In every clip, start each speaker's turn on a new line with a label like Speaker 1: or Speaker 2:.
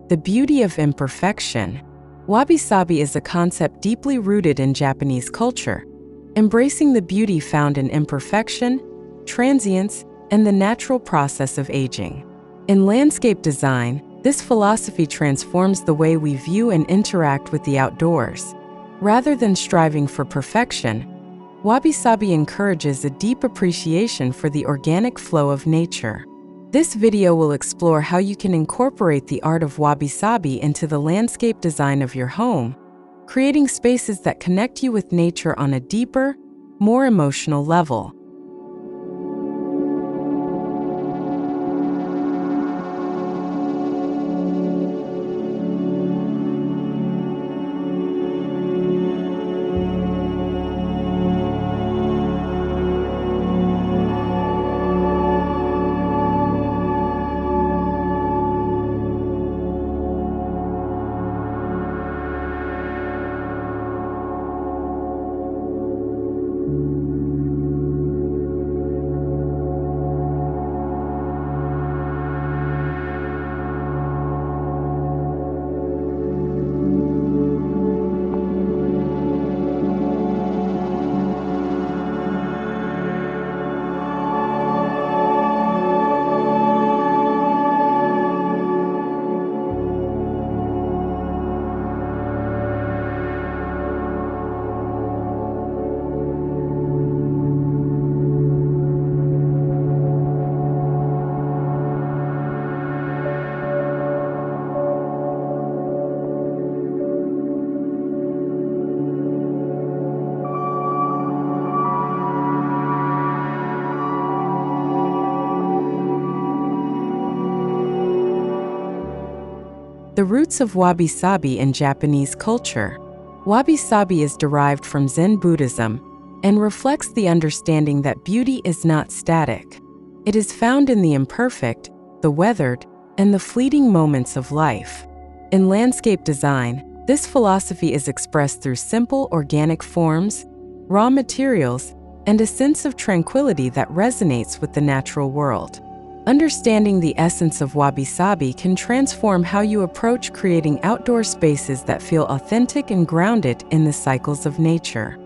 Speaker 1: The beauty of imperfection. Wabi-Sabi is a concept deeply rooted in Japanese culture, embracing the beauty found in imperfection, transience, and the natural process of aging. In landscape design, this philosophy transforms the way we view and interact with the outdoors. Rather than striving for perfection, Wabi-Sabi encourages a deep appreciation for the organic flow of nature. This video will explore how you can incorporate the art of Wabi-Sabi into the landscape design of your home, creating spaces that connect you with nature on a deeper, more emotional level. The roots of Wabi-Sabi in Japanese culture. Wabi-Sabi is derived from Zen Buddhism and reflects the understanding that beauty is not static. It is found in the imperfect, the weathered, and the fleeting moments of life. In landscape design, this philosophy is expressed through simple organic forms, raw materials, and a sense of tranquility that resonates with the natural world. Understanding the essence of Wabi-Sabi can transform how you approach creating outdoor spaces that feel authentic and grounded in the cycles of nature.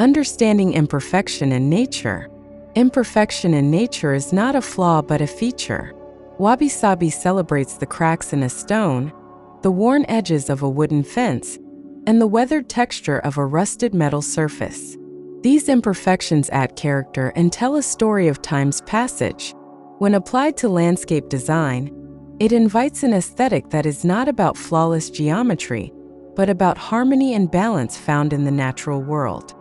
Speaker 1: Understanding imperfection in nature. Imperfection in nature is not a flaw but a feature. Wabi-Sabi celebrates the cracks in a stone, the worn edges of a wooden fence, and the weathered texture of a rusted metal surface. These imperfections add character and tell a story of time's passage. When applied to landscape design, it invites an aesthetic that is not about flawless geometry, but about harmony and balance found in the natural world.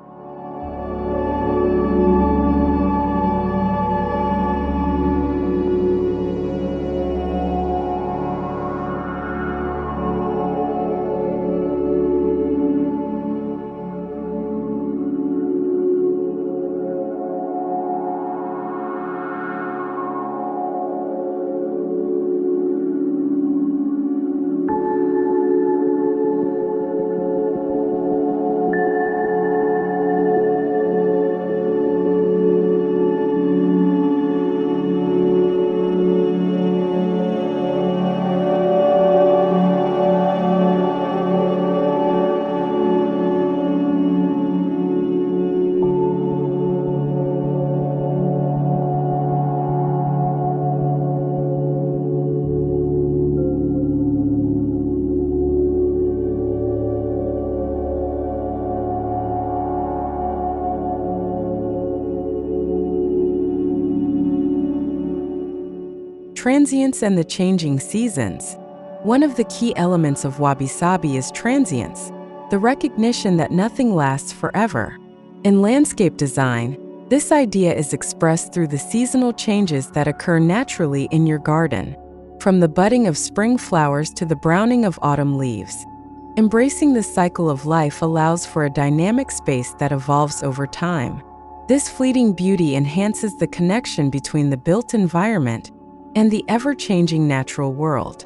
Speaker 1: Transience and the changing seasons. One of the key elements of Wabi-Sabi is transience, the recognition that nothing lasts forever. In landscape design, this idea is expressed through the seasonal changes that occur naturally in your garden, from the budding of spring flowers to the browning of autumn leaves. Embracing the cycle of life allows for a dynamic space that evolves over time. This fleeting beauty enhances the connection between the built environment and the ever-changing natural world.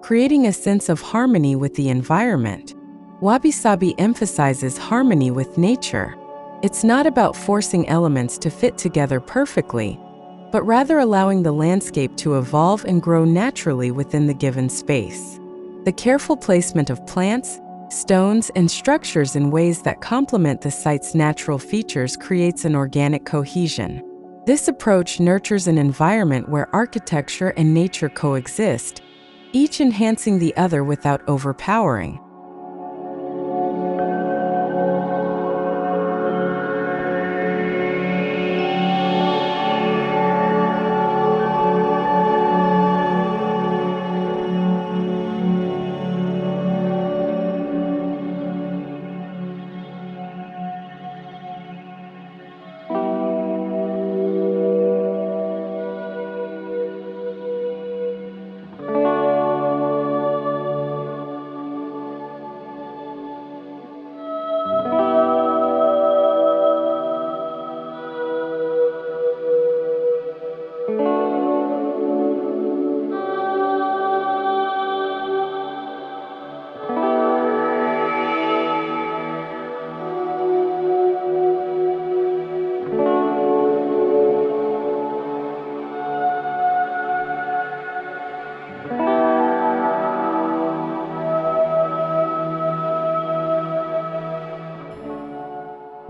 Speaker 1: Creating a sense of harmony with the environment. Wabi-Sabi emphasizes harmony with nature. It's not about forcing elements to fit together perfectly, but rather allowing the landscape to evolve and grow naturally within the given space. The careful placement of plants, stones, and structures in ways that complement the site's natural features creates an organic cohesion. This approach nurtures an environment where architecture and nature coexist, each enhancing the other without overpowering.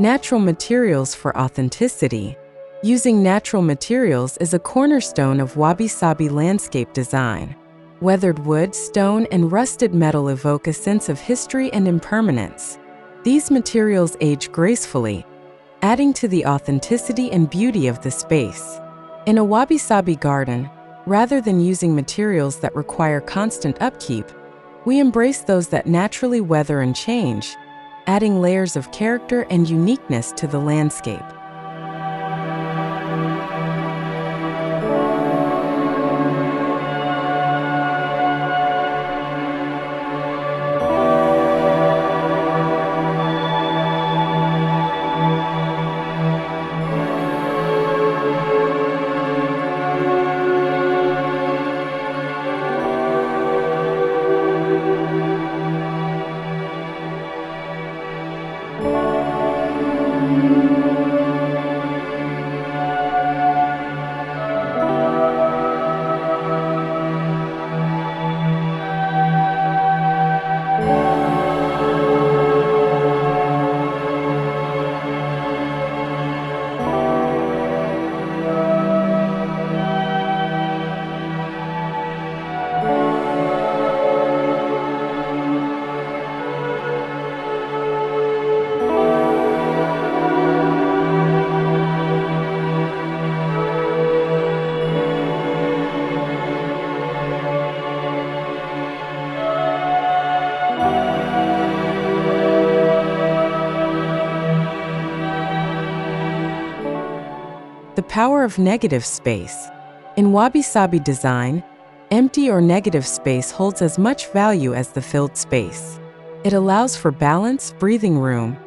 Speaker 1: Natural materials for authenticity. Using natural materials is a cornerstone of Wabi-Sabi landscape design. Weathered wood, stone, and rusted metal evoke a sense of history and impermanence. These materials age gracefully, adding to the authenticity and beauty of the space. In a Wabi-Sabi garden, rather than using materials that require constant upkeep, we embrace those that naturally weather and change, adding layers of character and uniqueness to the landscape. power of negative space. In Wabi-Sabi design, empty or negative space holds as much value as the filled space. It allows for balance, breathing room,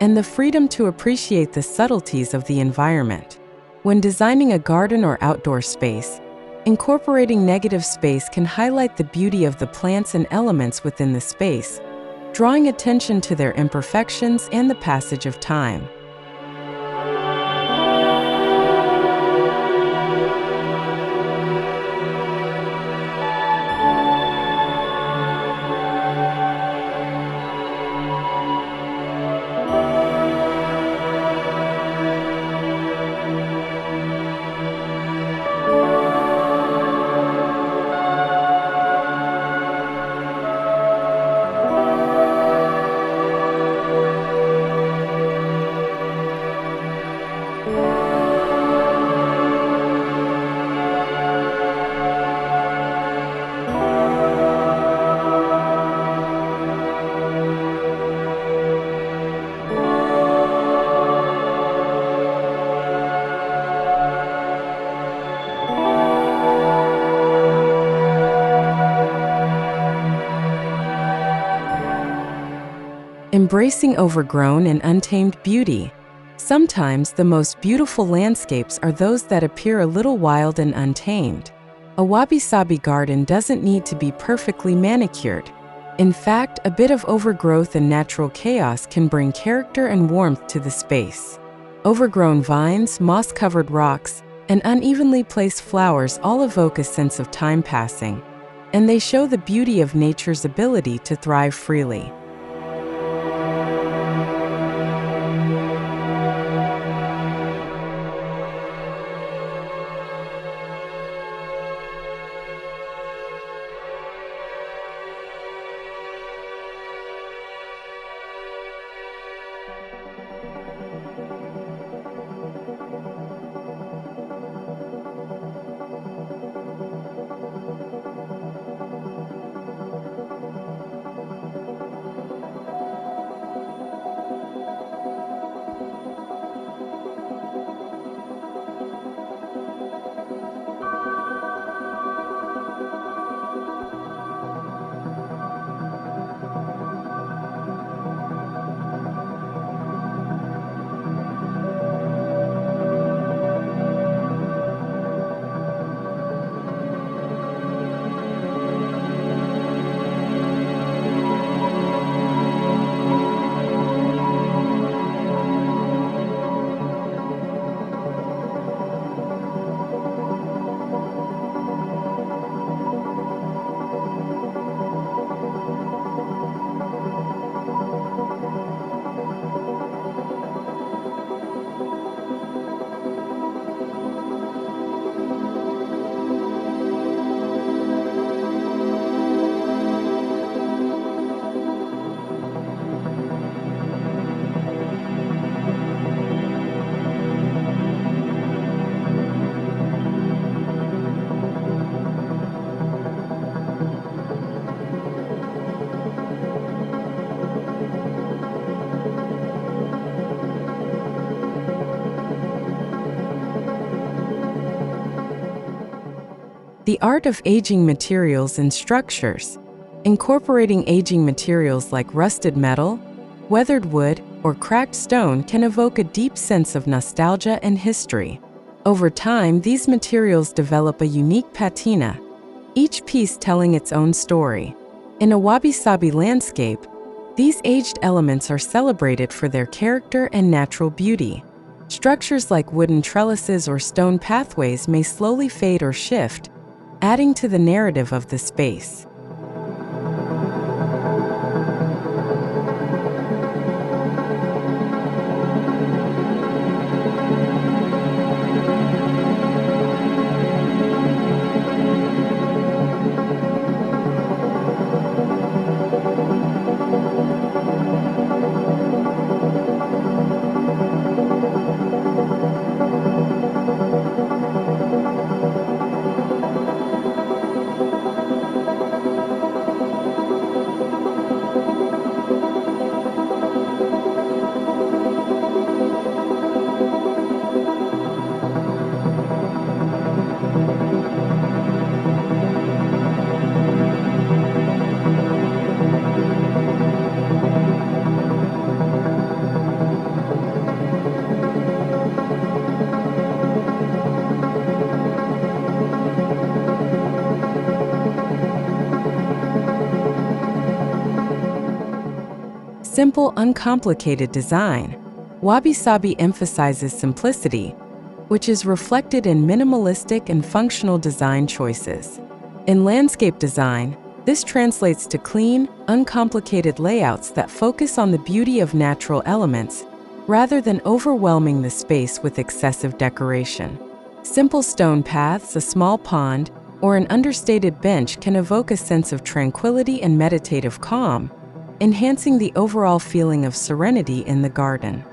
Speaker 1: and the freedom to appreciate the subtleties of the environment. When designing a garden or outdoor space, incorporating negative space can highlight the beauty of the plants and elements within the space, drawing attention to their imperfections and the passage of time. Embracing overgrown and untamed beauty. Sometimes the most beautiful landscapes are those that appear a little wild and untamed. A wabi-sabi garden doesn't need to be perfectly manicured. In fact, a bit of overgrowth and natural chaos can bring character and warmth to the space. Overgrown vines, moss-covered rocks, and unevenly placed flowers all evoke a sense of time passing, and they show the beauty of nature's ability to thrive freely. The art of aging materials and structures. Incorporating aging materials like rusted metal, weathered wood, or cracked stone can evoke a deep sense of nostalgia and history. Over time, these materials develop a unique patina, each piece telling its own story. In a wabi-sabi landscape, these aged elements are celebrated for their character and natural beauty. Structures like wooden trellises or stone pathways may slowly fade or shift, adding to the narrative of the space. Simple, uncomplicated design. Wabi-Sabi emphasizes simplicity, which is reflected in minimalistic and functional design choices. In landscape design, this translates to clean, uncomplicated layouts that focus on the beauty of natural elements rather than overwhelming the space with excessive decoration. Simple stone paths, a small pond, or an understated bench can evoke a sense of tranquility and meditative calm, enhancing the overall feeling of serenity in the garden.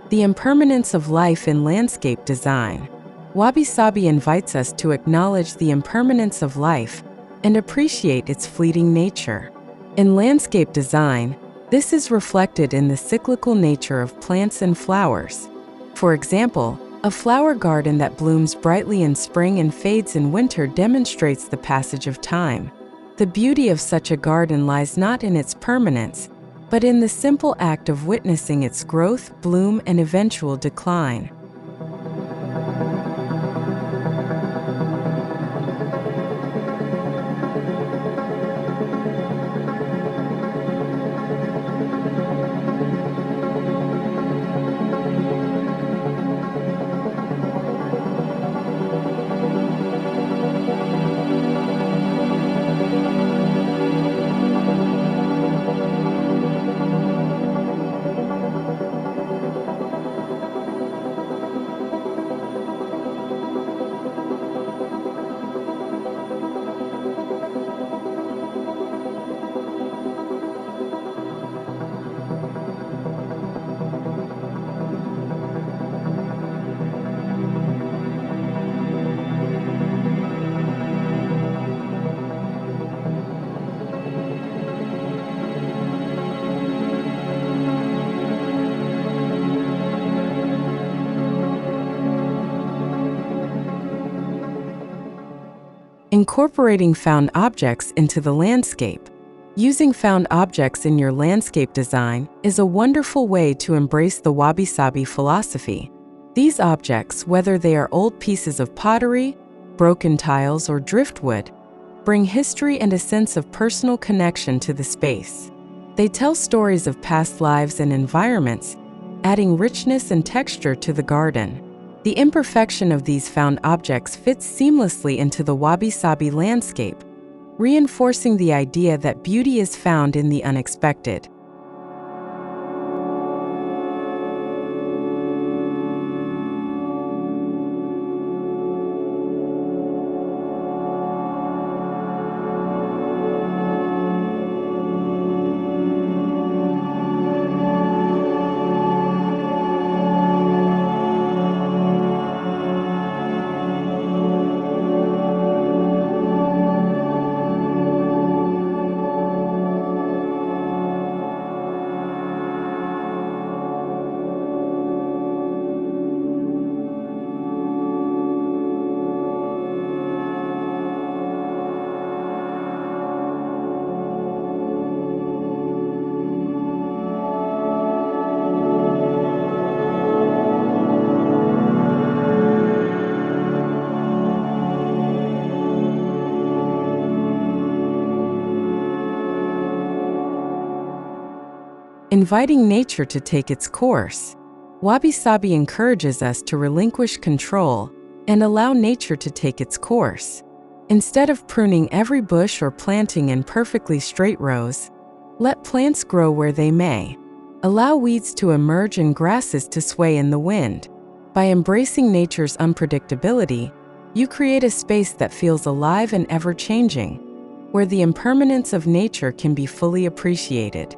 Speaker 1: The impermanence of life in landscape design. Wabi-Sabi invites us to acknowledge the impermanence of life and appreciate its fleeting nature. In landscape design, this is reflected in the cyclical nature of plants and flowers. For example, a flower garden that blooms brightly in spring and fades in winter demonstrates the passage of time. The beauty of such a garden lies not in its permanence, but in the simple act of witnessing its growth, bloom, and eventual decline. Incorporating found objects into the landscape. Using found objects in your landscape design is a wonderful way to embrace the Wabi-Sabi philosophy. These objects, whether they are old pieces of pottery, broken tiles, or driftwood, bring history and a sense of personal connection to the space. They tell stories of past lives and environments, adding richness and texture to the garden. The imperfection of these found objects fits seamlessly into the Wabi-Sabi landscape, reinforcing the idea that beauty is found in the unexpected. Inviting nature to take its course. Wabi-Sabi encourages us to relinquish control and allow nature to take its course. Instead of pruning every bush or planting in perfectly straight rows, let plants grow where they may. Allow weeds to emerge and grasses to sway in the wind. By embracing nature's unpredictability, you create a space that feels alive and ever-changing, where the impermanence of nature can be fully appreciated.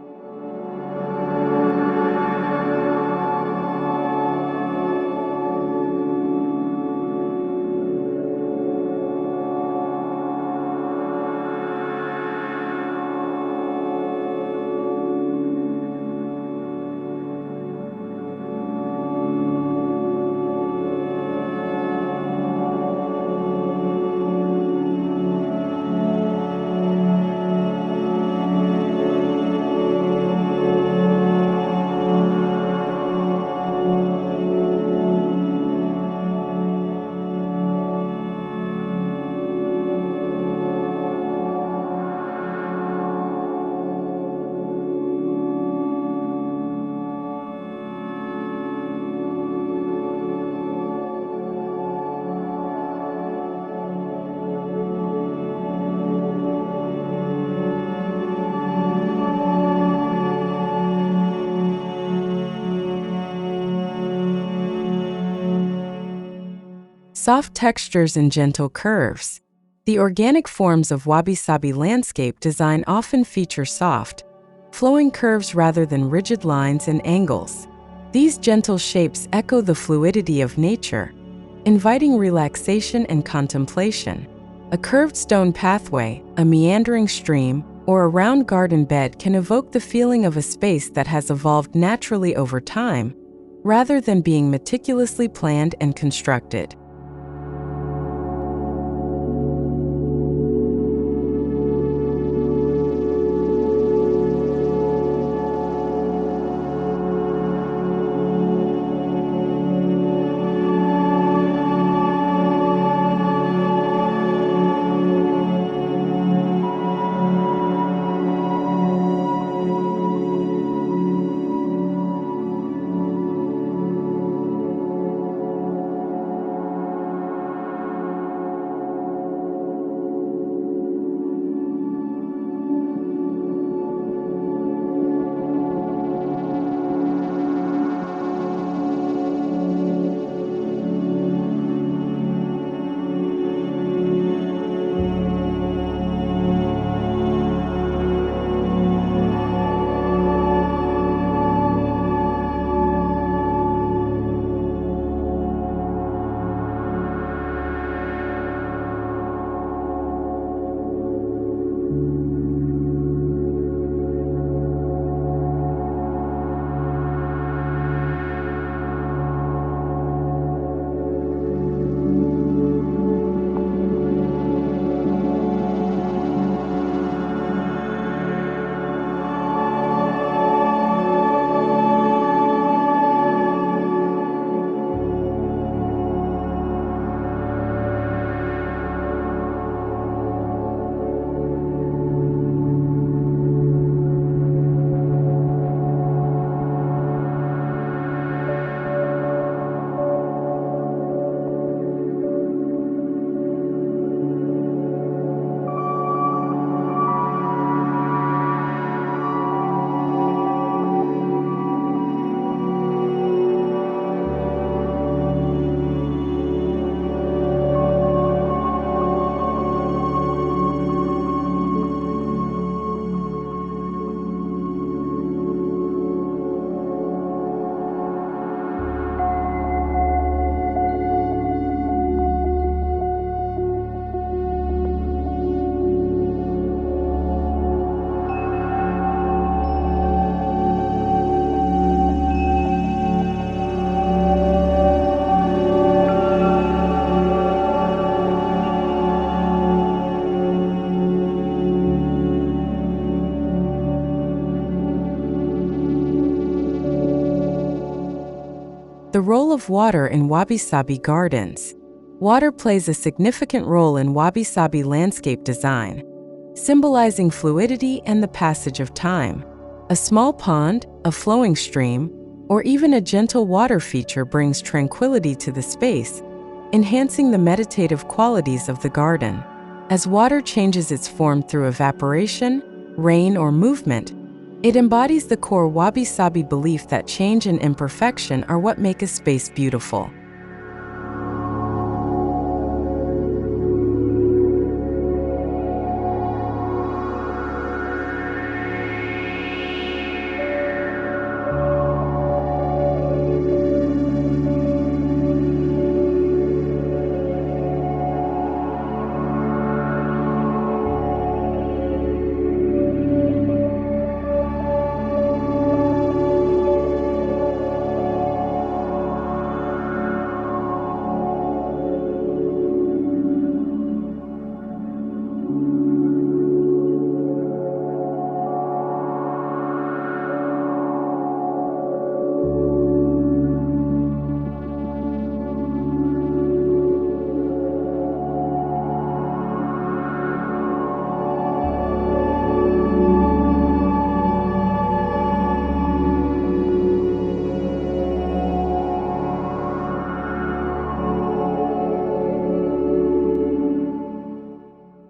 Speaker 1: Soft textures and gentle curves. The organic forms of Wabi-Sabi landscape design often feature soft, flowing curves rather than rigid lines and angles. These gentle shapes echo the fluidity of nature, inviting relaxation and contemplation. A curved stone pathway, a meandering stream, or a round garden bed can evoke the feeling of a space that has evolved naturally over time, rather than being meticulously planned and constructed. The role of water in Wabi-Sabi gardens. Water plays a significant role in Wabi-Sabi landscape design, symbolizing fluidity and the passage of time. A small pond, a flowing stream, or even a gentle water feature brings tranquility to the space, enhancing the meditative qualities of the garden. As water changes its form through evaporation, rain, or movement, it embodies the core Wabi-Sabi belief that change and imperfection are what make a space beautiful.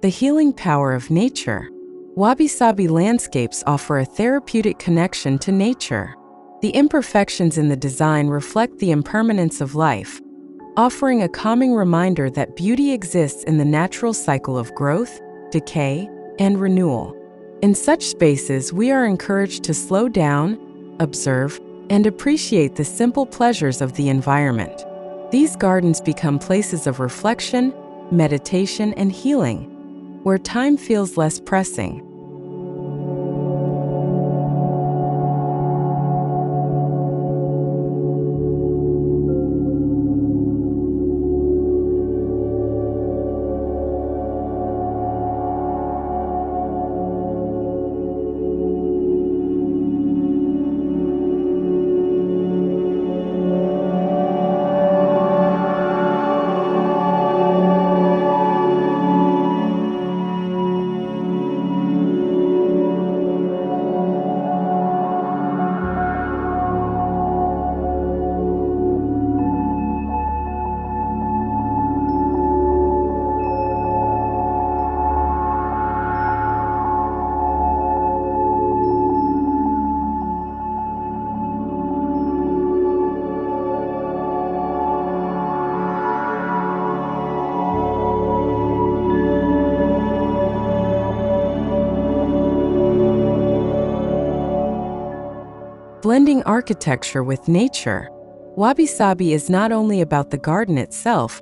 Speaker 1: The healing power of nature. Wabi-Sabi landscapes offer a therapeutic connection to nature. The imperfections in the design reflect the impermanence of life, offering a calming reminder that beauty exists in the natural cycle of growth, decay, and renewal. In such spaces, we are encouraged to slow down, observe, and appreciate the simple pleasures of the environment. These gardens become places of reflection, meditation, and healing, where time feels less pressing. Blending architecture with nature. Wabi-Sabi is not only about the garden itself,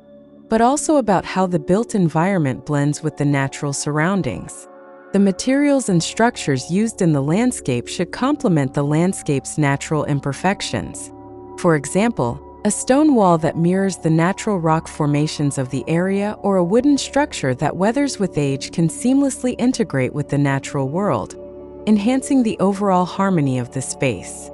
Speaker 1: but also about how the built environment blends with the natural surroundings. The materials and structures used in the landscape should complement the landscape's natural imperfections. For example, a stone wall that mirrors the natural rock formations of the area or a wooden structure that weathers with age can seamlessly integrate with the natural world, enhancing the overall harmony of the space.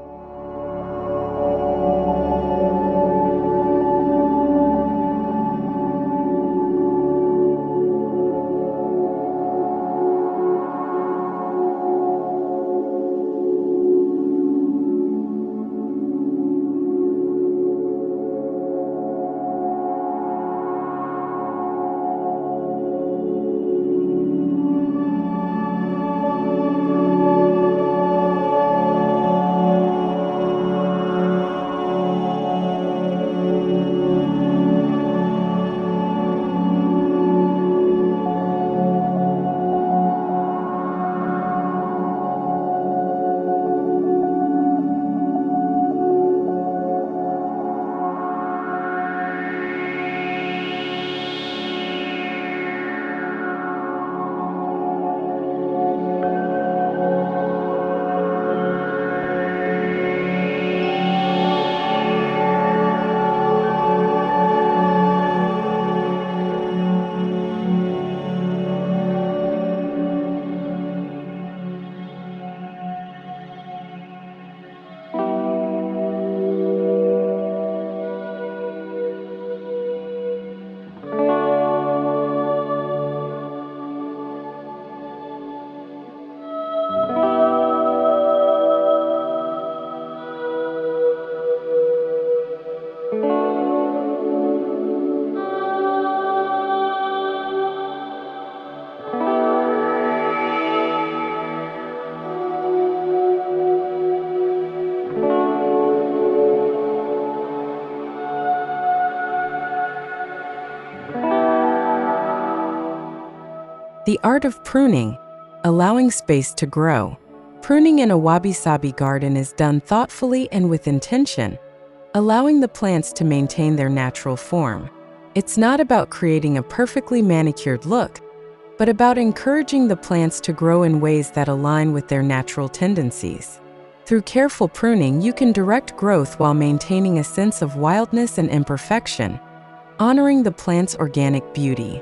Speaker 1: The art of pruning, allowing space to grow. Pruning in a wabi-sabi garden is done thoughtfully and with intention, allowing the plants to maintain their natural form. It's not about creating a perfectly manicured look, but about encouraging the plants to grow in ways that align with their natural tendencies. Through careful pruning, you can direct growth while maintaining a sense of wildness and imperfection, honoring the plant's organic beauty.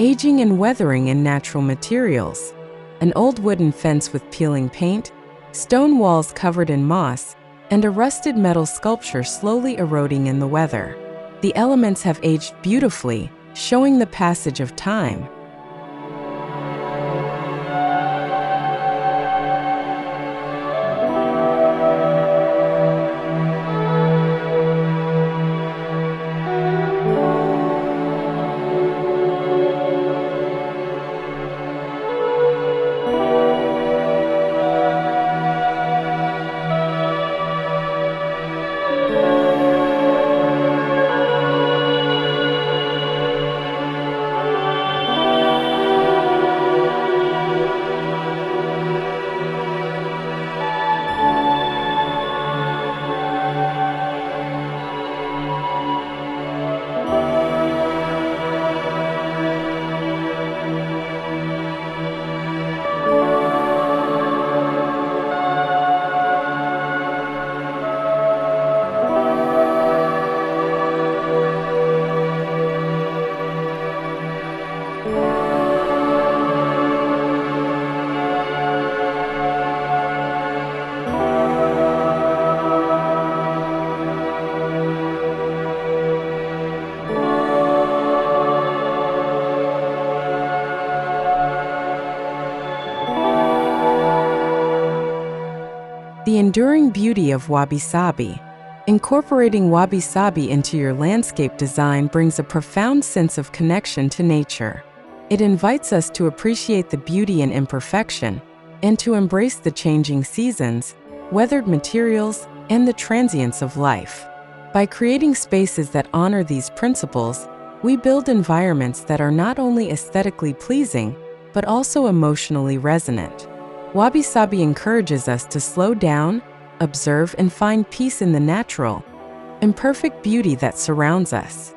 Speaker 1: Aging and weathering in natural materials. An old wooden fence with peeling paint, stone walls covered in moss, and a rusted metal sculpture slowly eroding in the weather. The elements have aged beautifully, showing the passage of time. The enduring beauty of wabi-sabi. Incorporating wabi-sabi into your landscape design brings a profound sense of connection to nature. It invites us to appreciate the beauty and imperfection, and to embrace the changing seasons, weathered materials, and the transience of life. By creating spaces that honor these principles, we build environments that are not only aesthetically pleasing, but also emotionally resonant. Wabi-sabi encourages us to slow down, observe, and find peace in the natural, imperfect beauty that surrounds us.